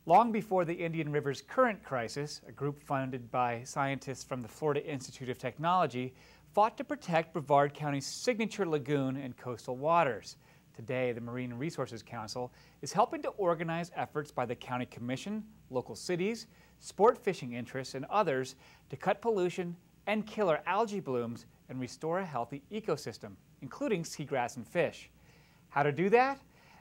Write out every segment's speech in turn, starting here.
Long before the Indian River's current crisis, a group funded by scientists from the Florida Institute of Technology fought to protect Brevard County's signature lagoon and coastal waters. Today, the Marine Resources Council is helping to organize efforts by the County Commission, local cities, sport fishing interests, and others to cut pollution, end killer algae blooms, and restore a healthy ecosystem, including seagrass and fish. How to do that?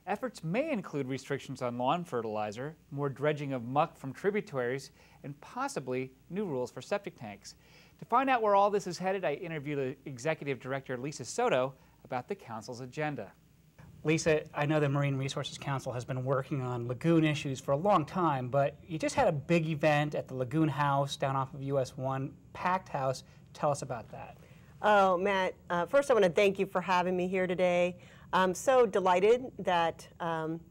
Efforts may include restrictions on lawn fertilizer, more dredging of muck from tributaries, and possibly new rules for septic tanks. To find out where all this is headed, I interviewed the Executive Director, Lisa Soto, about the Council's agenda. Lisa, I know the Marine Resources Council has been working on lagoon issues for a long time, but you just had a big event at the Lagoon House down off of US 1, packed house. Tell us about that. Oh, Matt, first I want to thank you for having me here today. I'm so delighted that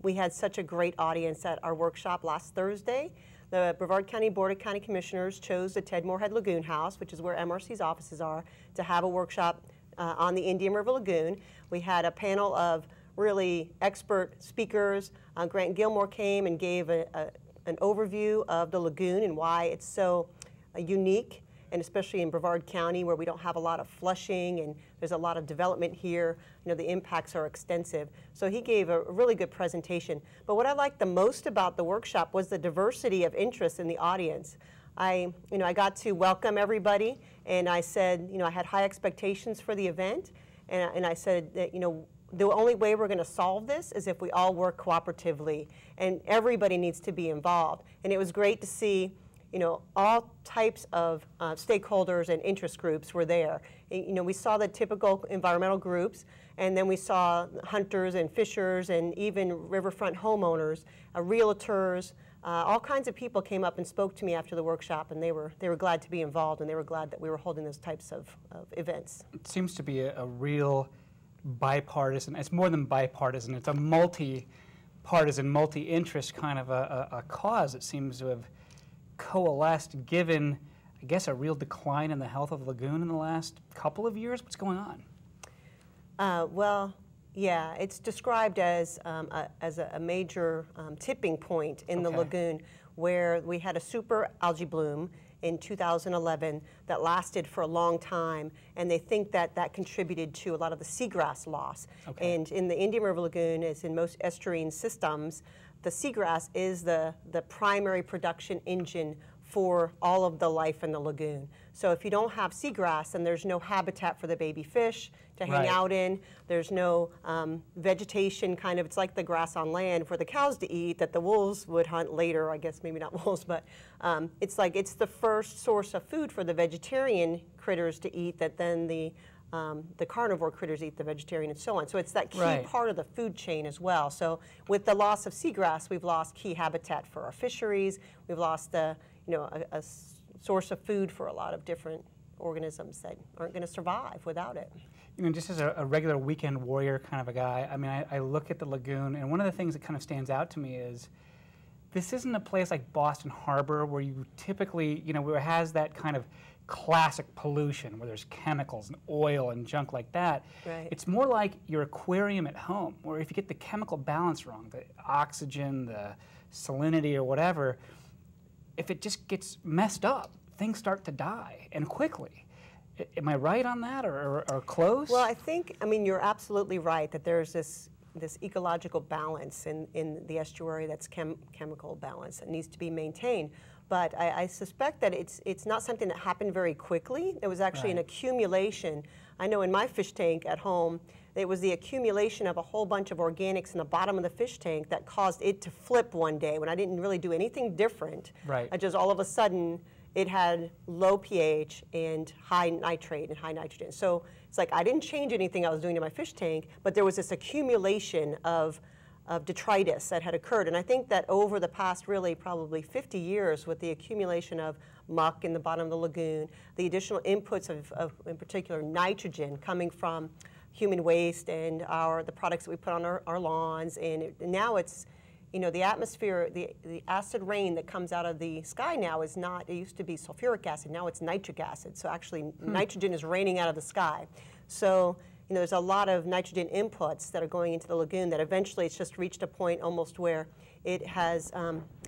we had such a great audience at our workshop last Thursday. The Brevard County Board of County Commissioners chose the Ted Moorhead Lagoon House, which is where MRC's offices are, to have a workshop on the Indian River Lagoon. We had a panel of really expert speakers. Grant Gilmore came and gave an overview of the lagoon and why it's so unique, and especially in Brevard County where we don't have a lot of flushing and there's a lot of development here. You know, the impacts are extensive. So he gave a really good presentation. But what I liked the most about the workshop was the diversity of interest in the audience. I got to welcome everybody, and I said, I had high expectations for the event, and I said that, the only way we're going to solve this is if we all work cooperatively, and everybody needs to be involved. And it was great to see, all types of stakeholders and interest groups were there. We saw the typical environmental groups, and then we saw hunters and fishers and even riverfront homeowners, realtors, all kinds of people came up and spoke to me after the workshop, and they were glad to be involved, and they were glad that we were holding those types of events. It seems to be a real bipartisan, it's more than bipartisan, it's a multi-partisan, multi-interest kind of a cause that seems to have coalesced given, I guess, a real decline in the health of the lagoon in the last couple of years. What's going on? Well, yeah, it's described as a major tipping point in the lagoon, where we had a super algae bloom in 2011 that lasted for a long time, and they think that that contributed to a lot of the seagrass loss. And in the Indian River Lagoon, as in most estuarine systems, the seagrass is the primary production engine for all of the life in the lagoon. So if you don't have seagrass, then there's no habitat for the baby fish to hang out in. There's no vegetation, kind of, it's like the grass on land for the cows to eat that the wolves would hunt later. I guess maybe not wolves, but it's like it's the first source of food for the vegetarian critters to eat that then the carnivore critters eat the vegetarian and so on. So it's that key part of the food chain as well. So with the loss of seagrass, we've lost key habitat for our fisheries. We've lost a source of food for a lot of different organisms that aren't going to survive without it. Just as a regular weekend warrior kind of a guy, I mean, I look at the lagoon, and one of the things that kind of stands out to me is this isn't a place like Boston Harbor where you typically, where it has that kind of classic pollution where there's chemicals and oil and junk like that. It's more like your aquarium at home, where if you get the chemical balance wrong, the oxygen, the salinity or whatever, if it just gets messed up, things start to die, and quickly. Am I right on that, or close? Well, I mean, you're absolutely right that there's this ecological balance in the estuary that's chemical balance that needs to be maintained. But I suspect that it's not something that happened very quickly. It was actually an accumulation. I know in my fish tank at home, it was the accumulation of a whole bunch of organics in the bottom of the fish tank that caused it to flip one day when I didn't really do anything different. I just all of a sudden, it had low pH and high nitrate and high nitrogen. So it's like I didn't change anything I was doing in my fish tank, but there was this accumulation of detritus that had occurred. And I think that over the past really probably 50 years, with the accumulation of muck in the bottom of the lagoon, the additional inputs of in particular nitrogen coming from human waste and the products that we put on our lawns, and now it's, the atmosphere, the acid rain that comes out of the sky now is not, it used to be sulfuric acid, now it's nitric acid. So actually nitrogen is raining out of the sky. So there's a lot of nitrogen inputs that are going into the lagoon that eventually it's just reached a point almost where it has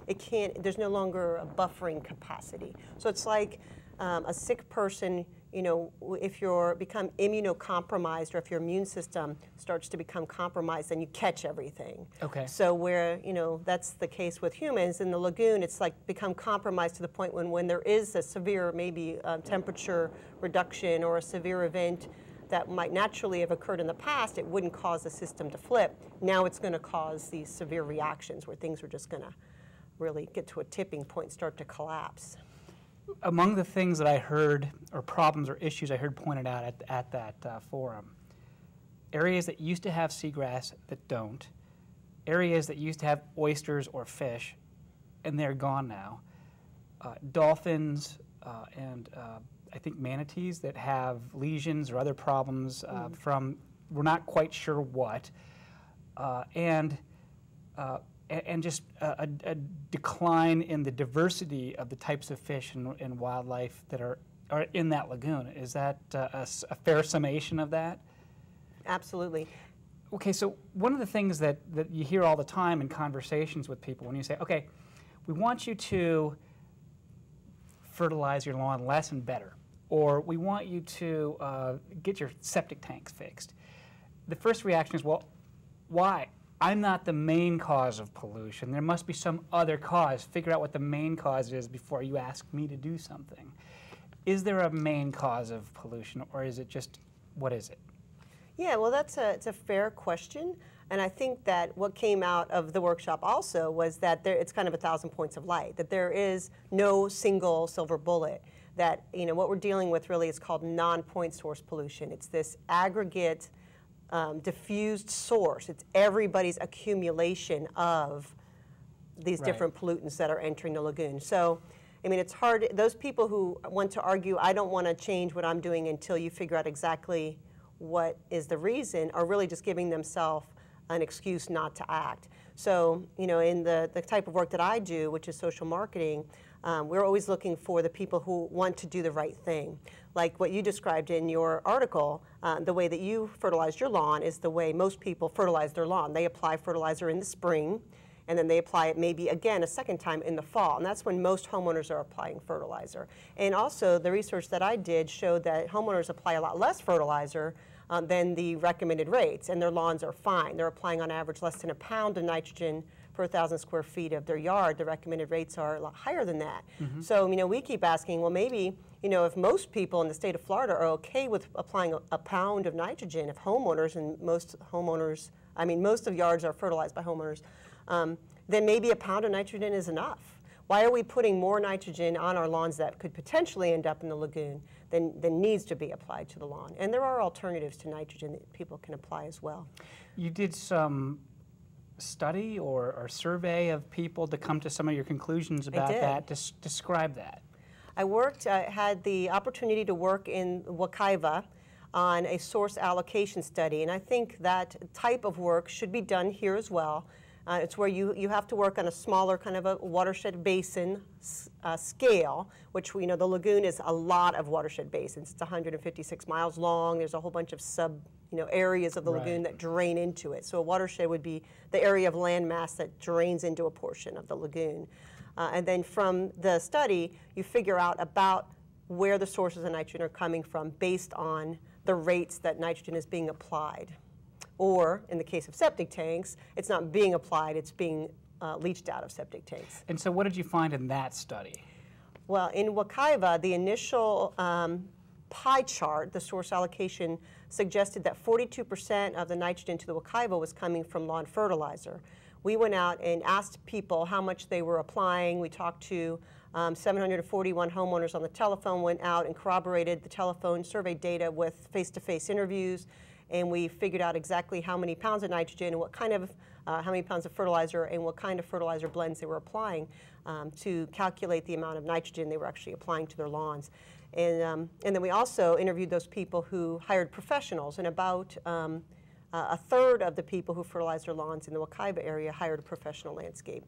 it can't, there's no longer a buffering capacity. So it's like a sick person, you know, if you're become immunocompromised or if your immune system starts to become compromised, then you catch everything. Okay. So where, you know, that's the case with humans, in the lagoon, it's like become compromised to the point when there is a severe maybe temperature reduction or a severe event that might naturally have occurred in the past, it wouldn't cause the system to flip. Now it's going to cause these severe reactions where things are just going to really get to a tipping point, start to collapse. Among the things that I heard, or problems or issues I heard pointed out at that forum, areas that used to have seagrass that don't, areas that used to have oysters or fish, and they're gone now, dolphins and I think manatees that have lesions or other problems from, we're not quite sure what, and just a decline in the diversity of the types of fish and wildlife that are in that lagoon. Is that a fair summation of that? Absolutely. Okay, so one of the things that you hear all the time in conversations with people when you say, okay, we want you to fertilize your lawn less and better, or we want you to get your septic tanks fixed. The first reaction is, well, why? I'm not the main cause of pollution. There must be some other cause. Figure out what the main cause is before you ask me to do something. Is there a main cause of pollution, or is it just, what is it? Yeah, well, it's a fair question. And I think that what came out of the workshop also was that it's kind of 1,000 points of light, that there is no single silver bullet, that, you know, what we're dealing with really is called non-point source pollution. It's this aggregate diffused source. It's everybody's accumulation of these different pollutants that are entering the lagoon. So, I mean, it's hard. Those people who want to argue, I don't want to change what I'm doing until you figure out exactly what is the reason, are really just giving themselves an excuse not to act. So, you know, in the type of work that I do, which is social marketing, we're always looking for the people who want to do the right thing. Like what you described in your article, the way that you fertilized your lawn is the way most people fertilize their lawn. They apply fertilizer in the spring, and then they apply it maybe again a second time in the fall, and that's when most homeowners are applying fertilizer. And also the research that I did showed that homeowners apply a lot less fertilizer than the recommended rates, and their lawns are fine. They're applying on average less than a pound of nitrogen per 1,000 square feet of their yard. The recommended rates are a lot higher than that. So, you know, we keep asking, well, maybe, you know, if most people in the state of Florida are okay with applying a pound of nitrogen, if homeowners, and most homeowners, I mean, most of yards are fertilized by homeowners, then maybe a pound of nitrogen is enough. Why are we putting more nitrogen on our lawns that could potentially end up in the lagoon than needs to be applied to the lawn? And there are alternatives to nitrogen that people can apply as well. You did some study or survey of people to come to some of your conclusions about that. Describe that. I had the opportunity to work in Wekiva on a source allocation study, and I think that type of work should be done here as well. It's where you have to work on a smaller kind of a watershed basin scale, which we know the lagoon is a lot of watershed basins. It's 156 miles long. There's a whole bunch of areas of the lagoon that drain into it. So a watershed would be the area of land mass that drains into a portion of the lagoon. And then from the study, you figure out about where the sources of nitrogen are coming from based on the rates that nitrogen is being applied. Or, in the case of septic tanks, it's not being applied, it's being leached out of septic tanks. And so what did you find in that study? Well, in Wekiva, the initial pie chart, the source allocation, suggested that 42% of the nitrogen to the Wekiva was coming from lawn fertilizer. We went out and asked people how much they were applying. We talked to 741 homeowners on the telephone, went out and corroborated the telephone survey data with face-to-face interviews, and we figured out exactly how many pounds of nitrogen and what kind of, how many pounds of fertilizer and what kind of fertilizer blends they were applying to calculate the amount of nitrogen they were actually applying to their lawns. And then we also interviewed those people who hired professionals, and about a third of the people who fertilize their lawns in the Wekiva area hired a professional landscape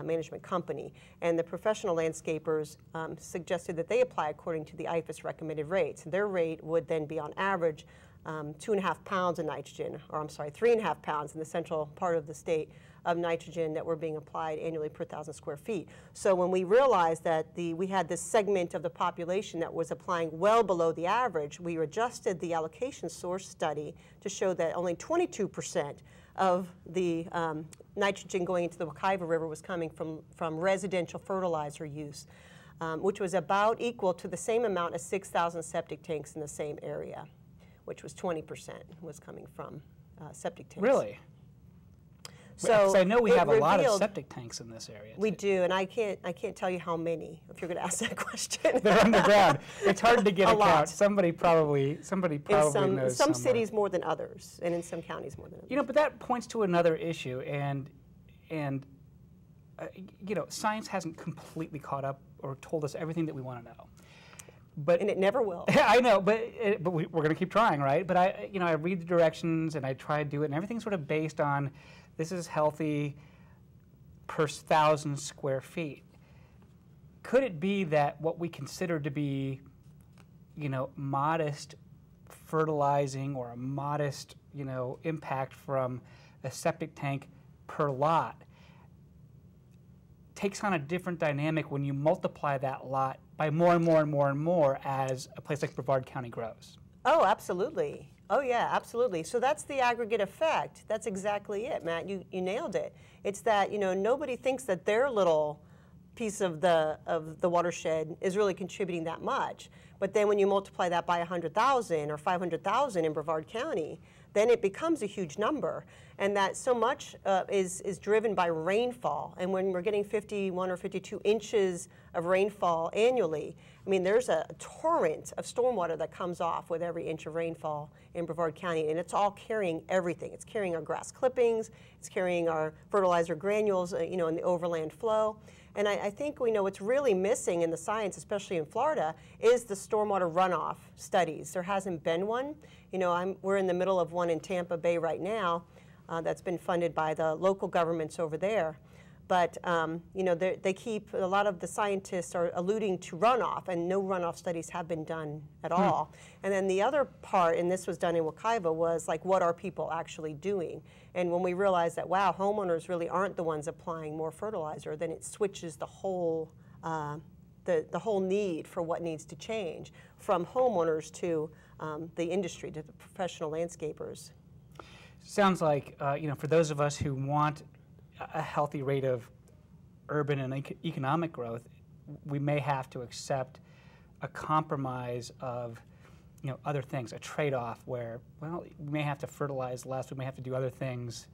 management company. And the professional landscapers suggested that they apply according to the IFAS recommended rates. Their rate would then be on average 2.5 pounds of nitrogen, or I'm sorry, 3.5 pounds in the central part of the state of nitrogen that were being applied annually per 1,000 square feet. So when we realized that we had this segment of the population that was applying well below the average, we adjusted the allocation source study to show that only 22% of the nitrogen going into the Wekiva River was coming from residential fertilizer use, which was about equal to the same amount as 6,000 septic tanks in the same area, which was 20% was coming from septic tanks. Really? So I know we have a lot of septic tanks in this area. We do, and I can't tell you how many. If you're going to ask that question, they're underground. It's hard to get a count. Somebody probably knows. In some cities more than others, and in some counties more than others. You know, but that points to another issue, and you know, science hasn't completely caught up or told us everything that we want to know. And it never will. I know, but we're going to keep trying, right? But I read the directions and I try to do it, and everything's sort of based on this is healthy per 1,000 square feet. Could it be that what we consider to be, you know, modest fertilizing or a modest, you know, impact from a septic tank per lot takes on a different dynamic when you multiply that lot by more and more and more and more as a place like Brevard County grows? Oh, absolutely. Oh, yeah, absolutely. So that's the aggregate effect. That's exactly it, Matt. You nailed it. It's that, you know, nobody thinks that their little piece of the watershed is really contributing that much. But then when you multiply that by 100,000 or 500,000 in Brevard County, then it becomes a huge number. And that so much is driven by rainfall. And when we're getting 51 or 52 inches of rainfall annually, I mean, there's a torrent of stormwater that comes off with every inch of rainfall in Brevard County, and it's all carrying everything. It's carrying our grass clippings, it's carrying our fertilizer granules, you know, in the overland flow. And I think we know what's really missing in the science, especially in Florida, is the stormwater runoff studies. There hasn't been one. You know, we're in the middle of one in Tampa Bay right now that's been funded by the local governments over there. But, you know, they keep, a lot of the scientists are alluding to runoff, and no runoff studies have been done at all. And then the other part, and this was done in Wekiva, was like, what are people actually doing? And when we realize that, wow, homeowners really aren't the ones applying more fertilizer, then it switches the whole, the whole need for what needs to change from homeowners to the industry, to the professional landscapers. Sounds like, you know, for those of us who want a healthy rate of urban and economic growth, we may have to accept a compromise of, you know, other things, a trade-off where, well, we may have to fertilize less, we may have to do other things,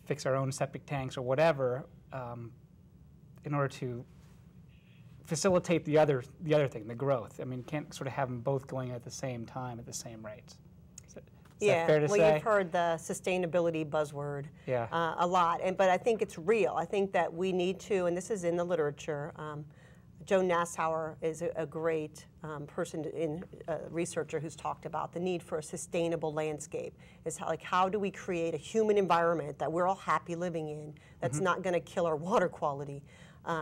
fix our own septic tanks or whatever, in order to facilitate the other thing, the growth. I mean, you can't sort of have them both going at the same time at the same rates. Is that fair to say? You've heard the sustainability buzzword a lot, but I think it's real. I think that we need to, and this is in the literature, Joe Nassauer is a great researcher who's talked about the need for a sustainable landscape. It's how do we create a human environment that we're all happy living in, that's not going to kill our water quality,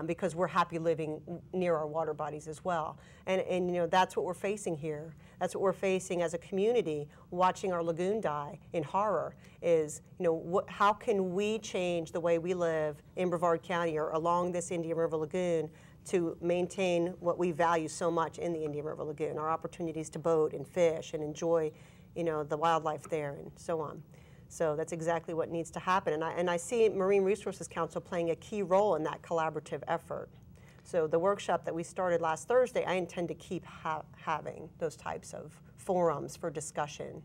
because we're happy living near our water bodies as well. And you know, that's what we're facing here. That's what we're facing as a community, watching our lagoon die in horror, is, you know, how can we change the way we live in Brevard County or along this Indian River Lagoon to maintain what we value so much in the Indian River Lagoon, our opportunities to boat and fish and enjoy, you know, the wildlife there and so on. So that's exactly what needs to happen. And I see Marine Resources Council playing a key role in that collaborative effort. So the workshop that we started last Thursday, I intend to keep having those types of forums for discussion.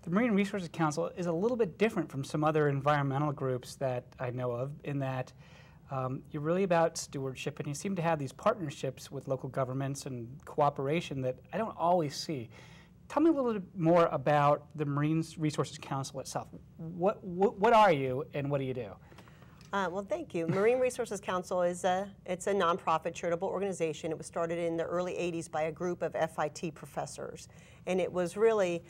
The Marine Resources Council is a little bit different from some other environmental groups that I know of, in that you're really about stewardship, and you seem to have these partnerships with local governments and cooperation that I don't always see. Tell me a little bit more about the Marine Resources Council itself. What are you, and what do you do? Well, thank you. Marine Resources Council it's a nonprofit charitable organization. It was started in the early 80s by a group of FIT professors. And it was really,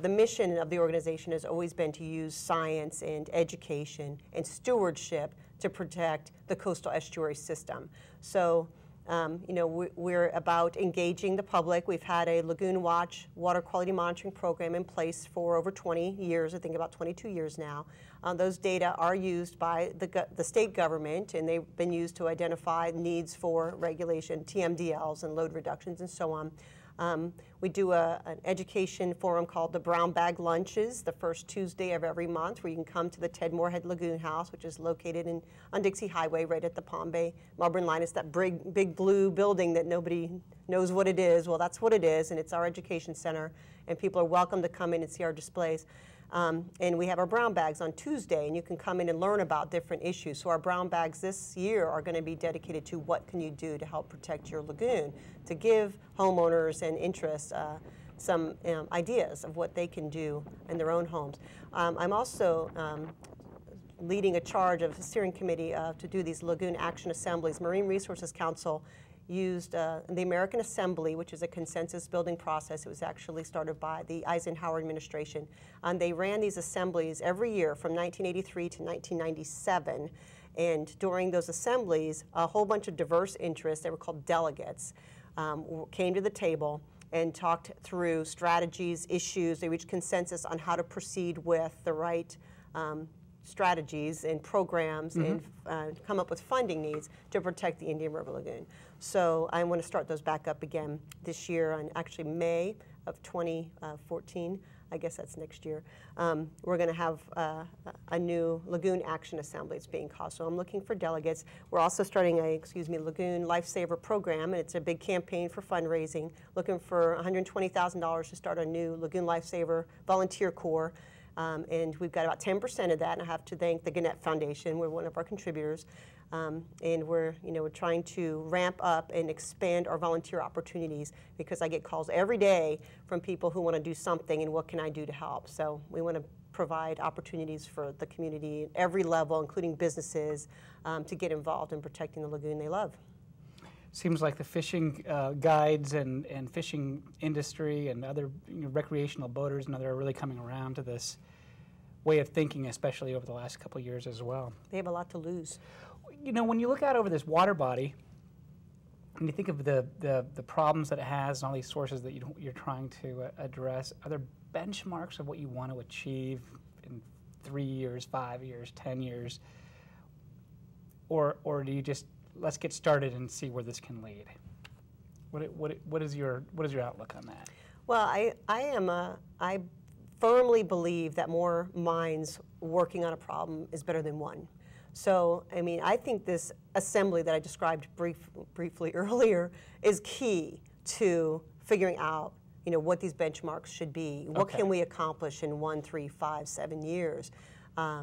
the mission of the organization has always been to use science and education and stewardship to protect the coastal estuary system. So we're about engaging the public. We've had a Lagoon Watch water quality monitoring program in place for over 20 years, I think about 22 years now. Those data are used by the state government, and they've been used to identify needs for regulation, TMDLs and load reductions and so on. We do an education forum called the Brown Bag Lunches the first Tuesday of every month, where you can come to the Ted Moorhead Lagoon House, which is located on Dixie Highway right at the Palm Bay Melbourne line. It's that big blue building that nobody knows what it is. Well, that's what it is, and it's our education center, and people are welcome to come in and see our displays. And we have our brown bags on Tuesday, and you can come in and learn about different issues. So our brown bags this year are going to be dedicated to what can you do to help protect your lagoon, to give homeowners and interests some ideas of what they can do in their own homes. I'm also leading a charge of a steering committee to do these lagoon action assemblies. Marine Resources Council used the American Assembly, which is a consensus building process. It was actually started by the Eisenhower administration. And they ran these assemblies every year from 1983 to 1997. And during those assemblies, a whole bunch of diverse interests, they were called delegates, came to the table and talked through strategies, issues. They reached consensus on how to proceed with the right strategies and programs and come up with funding needs to protect the Indian River Lagoon. So I want to start those back up again this year on actually May of 2014. I guess that's next year. We're going to have a new Lagoon Action Assembly. It's being called. So I'm looking for delegates. We're also starting a, Lagoon Lifesaver program, and it's a big campaign for fundraising, looking for $120,000 to start a new Lagoon Lifesaver volunteer corps. And we've got about 10% of that, and I have to thank the Gannett Foundation. We're one of our contributors, and we're trying to ramp up and expand our volunteer opportunities, because I get calls every day from people who want to do something and what can I do to help. So we want to provide opportunities for the community at every level, including businesses, to get involved in protecting the lagoon they love. Seems like the fishing guides and fishing industry and other recreational boaters and other are really coming around to this way of thinking, especially over the last couple of years as well. They have a lot to lose. When you look out over this water body and you think of the problems that it has and all these sources that you're trying to address, are there benchmarks of what you want to achieve in 3 years, 5 years, 10 years? Or do you just let's get started and see where this can lead? What is your outlook on that? Well, I firmly believe that more minds working on a problem is better than one. So, I think this assembly that I described briefly earlier is key to figuring out, what these benchmarks should be. What can we accomplish in 1, 3, 5, 7 years?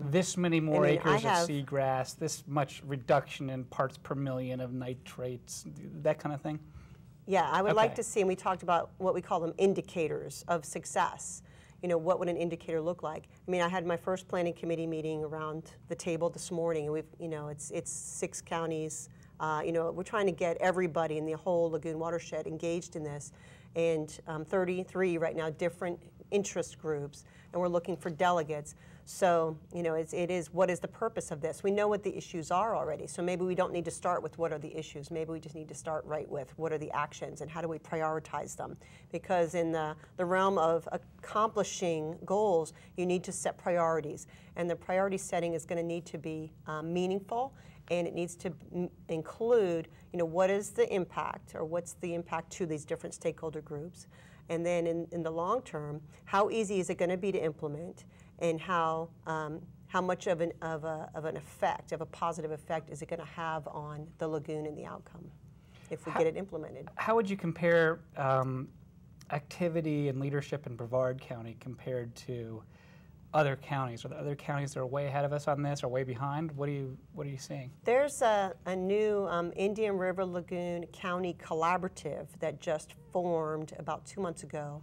This many more acres of seagrass, this much reduction in parts per million of nitrates, that kind of thing? Yeah, I would like to see, and we talked about what we call them indicators of success. What would an indicator look like? I had my first planning committee meeting around the table this morning, and we've, it's 6 counties. We're trying to get everybody in the whole lagoon watershed engaged in this, and 33 right now different interest groups, and we're looking for delegates. So, it is what is the purpose of this? We know what the issues are already, so maybe we don't need to start with what are the issues. Maybe we just need to start right with what are the actions and how do we prioritize them? Because in the realm of accomplishing goals, you need to set priorities, and the priority setting is going to need to be meaningful, and it needs to include, what is the impact, or what's the impact to these different stakeholder groups, and then in the long term, how easy is it going to be to implement, and how much of an effect, of a positive effect, is it going to have on the lagoon and the outcome if we get it implemented? How would you compare activity and leadership in Brevard County compared to other counties? Are there other counties that are way ahead of us on this or way behind? What are you seeing? There's a new Indian River Lagoon County Collaborative that just formed about 2 months ago.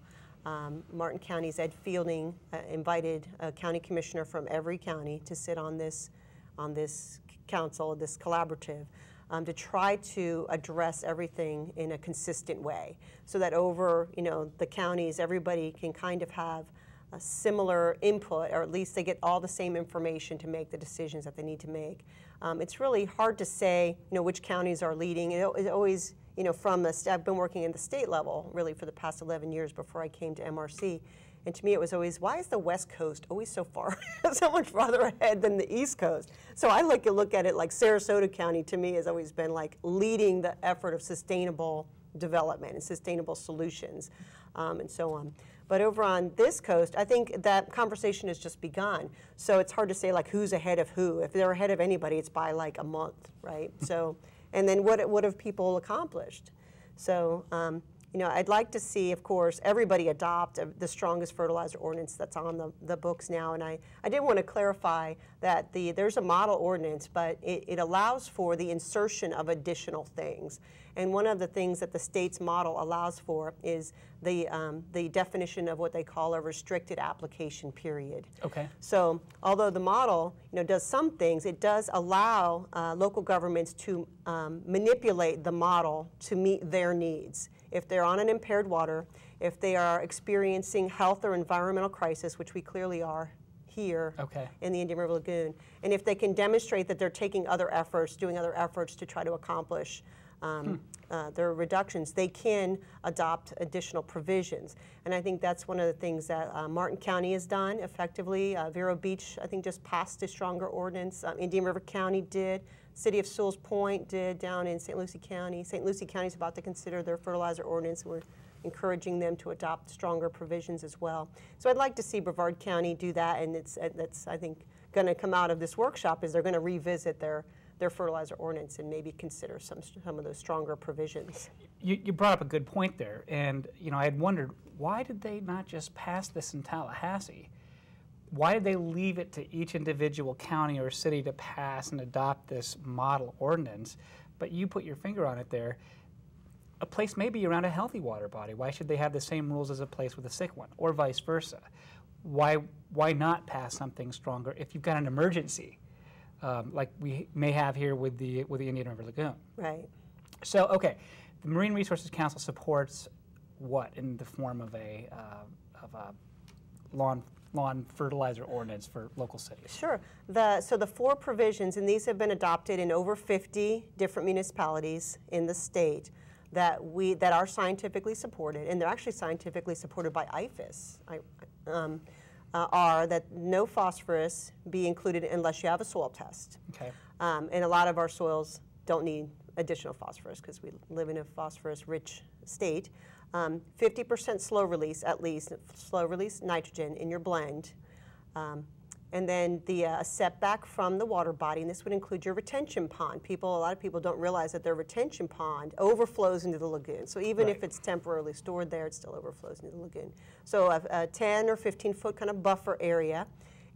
Martin County's Ed Fielding invited a county commissioner from every county to sit on this council, this collaborative, to try to address everything in a consistent way, so that over the counties, everybody can kind of have a similar input, or at least they get all the same information to make the decisions that they need to make. It's really hard to say, which counties are leading. It always, I've been working in the state level really for the past 11 years before I came to MRC. And to me, it was always, why is the West Coast always so far, so much farther ahead than the East Coast? So I look at it like Sarasota County, to me, has always been like leading the effort of sustainable development and sustainable solutions and so on. But over on this coast, I think that conversation has just begun. So it's hard to say like who's ahead of who. If they're ahead of anybody, it's by like a month, right? So, and then what have people accomplished? So, I'd like to see, of course, everybody adopt the strongest fertilizer ordinance that's on the books now. And I did want to clarify that there's a model ordinance, but it allows for the insertion of additional things. And one of the things that the state's model allows for is the definition of what they call a restricted application period. Okay. So although the model does some things, it does allow local governments to manipulate the model to meet their needs. If they're on an impaired water, if they are experiencing health or environmental crisis, which we clearly are here in the Indian River Lagoon, and if they can demonstrate that they're taking other efforts, doing other efforts to try to accomplish their reductions, they can adopt additional provisions. And I think that's one of the things that Martin County has done effectively. Vero Beach, I think, just passed a stronger ordinance. Indian River County did. City of Sewell's Point did down in St. Lucie County. St. Lucie County is about to consider their fertilizer ordinance. We're encouraging them to adopt stronger provisions as well. So I'd like to see Brevard County do that, and that's I think, going to come out of this workshop is they're going to revisit their fertilizer ordinance and maybe consider some of those stronger provisions. You brought up a good point there, and I had wondered, why did they not just pass this in Tallahassee? Why did they leave it to each individual county or city to pass and adopt this model ordinance? But you put your finger on it there. A place may be around a healthy water body. Why should they have the same rules as a place with a sick one, or vice versa? Why not pass something stronger if you've got an emergency, like we may have here with the Indian River Lagoon? Right. So, okay, the Marine Resources Council supports what in the form of a lawn fertilizer ordinance for local cities? Sure. So the 4 provisions, and these have been adopted in over 50 different municipalities in the state that are scientifically supported, and they're actually scientifically supported by IFAS, are that no phosphorus be included unless you have a soil test. Okay. And a lot of our soils don't need additional phosphorus because we live in a phosphorus-rich state. 50% slow release, at least, slow release nitrogen in your blend. And then the setback from the water body, and this would include your retention pond. A lot of people don't realize that their retention pond overflows into the lagoon. So even if it's temporarily stored there, it still overflows into the lagoon. So a 10 or 15 foot kind of buffer area.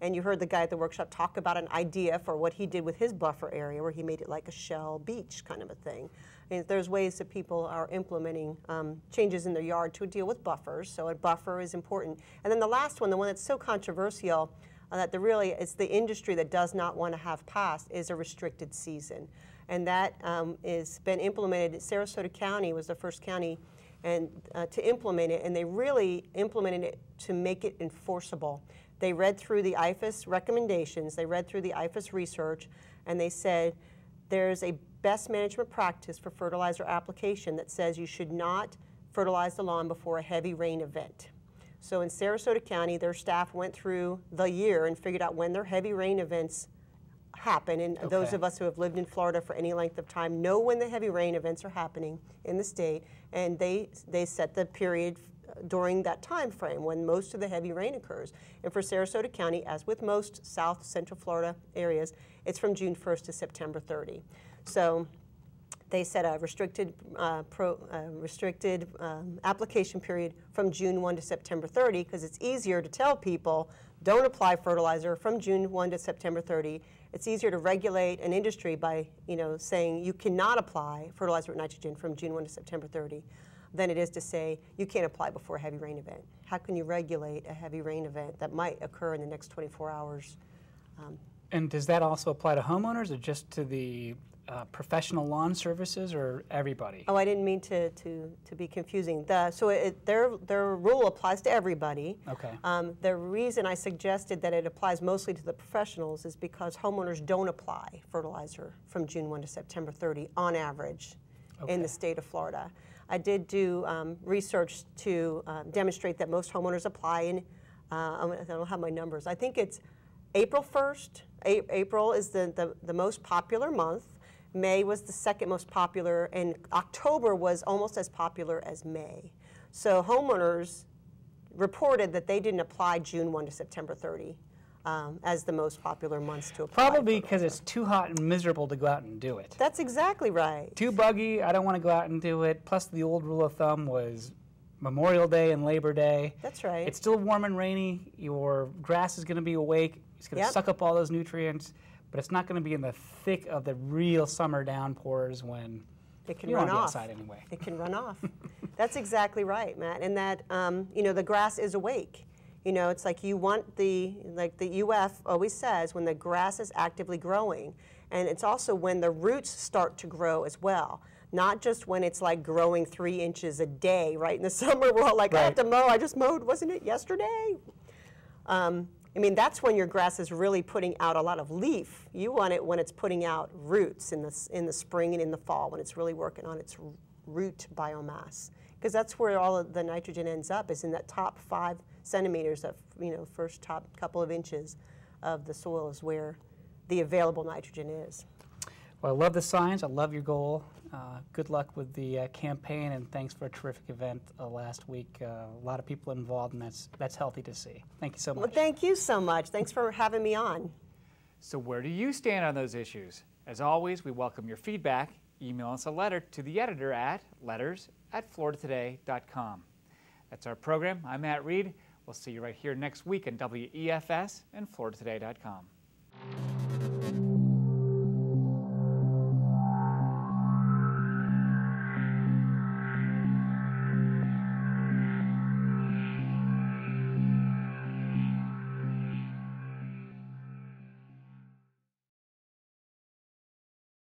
And you heard the guy at the workshop talk about an idea for what he did with his buffer area, where he made it like a shell beach kind of a thing. And there's ways that people are implementing changes in their yard to deal with buffers. So a buffer is important. And then the last one, the one that's so controversial, that it's the industry that does not want to have passed, is a restricted season. And that has been implemented. Sarasota County was the first county to implement it, and they really implemented it to make it enforceable. They read through the IFAS recommendations, they read through the IFAS research, and they said there's a best management practice for fertilizer application that says you should not fertilize the lawn before a heavy rain event. So in Sarasota County, their staff went through the year and figured out when their heavy rain events happen. And those of us who have lived in Florida for any length of time know when the heavy rain events are happening in the state. And they set the period during that time frame when most of the heavy rain occurs. And for Sarasota County, as with most South Central Florida areas, it's from June 1st to September 30. So they set a restricted application period from June 1 to September 30 because it's easier to tell people don't apply fertilizer from June 1 to September 30. It's easier to regulate an industry by saying you cannot apply fertilizer with nitrogen from June 1 to September 30 than it is to say you can't apply before a heavy rain event. How can you regulate a heavy rain event that might occur in the next 24 hours? And does that also apply to homeowners or just to the professional lawn services or everybody? Oh, I didn't mean to be confusing. Their rule applies to everybody. Okay. The reason I suggested that it applies mostly to the professionals is because homeowners don't apply fertilizer from June 1 to September 30 on average in the state of Florida. I did do research to demonstrate that most homeowners apply in, I don't have my numbers, I think it's April 1st. April is the most popular month. May was the second most popular, and October was almost as popular as May. So homeowners reported that they didn't apply June 1 to September 30 as the most popular months to apply. Probably because it's too hot and miserable to go out and do it. That's exactly right. Too buggy, I don't want to go out and do it. Plus the old rule of thumb was Memorial Day and Labor Day. That's right. It's still warm and rainy. Your grass is going to be awake. It's going to suck up all those nutrients, but it's not going to be in the thick of the real summer downpours when it can you run don't be off. outside anyway. It can run off. That's exactly right, Matt. And that the grass is awake. It's like you want the UF always says when the grass is actively growing, and it's also when the roots start to grow as well. Not just when it's like growing 3 inches a day, right? In the summer, we're all like, I have to mow. I just mowed, wasn't it yesterday? That's when your grass is really putting out a lot of leaf. You want it when it's putting out roots in the spring and in the fall, when it's really working on its root biomass. Because that's where all of the nitrogen ends up, is in that top 5 centimeters of, first top couple of inches of the soil is where the available nitrogen is. Well, I love the science. I love your goal. Good luck with the campaign, and thanks for a terrific event last week. A lot of people involved, and that's healthy to see. Thank you so much. Well, thank you so much. Thanks for having me on. So where do you stand on those issues? As always, we welcome your feedback. Email us a letter to the editor at letters@floridatoday.com. That's our program. I'm Matt Reed. We'll see you right here next week on WEFS and FloridaToday.com.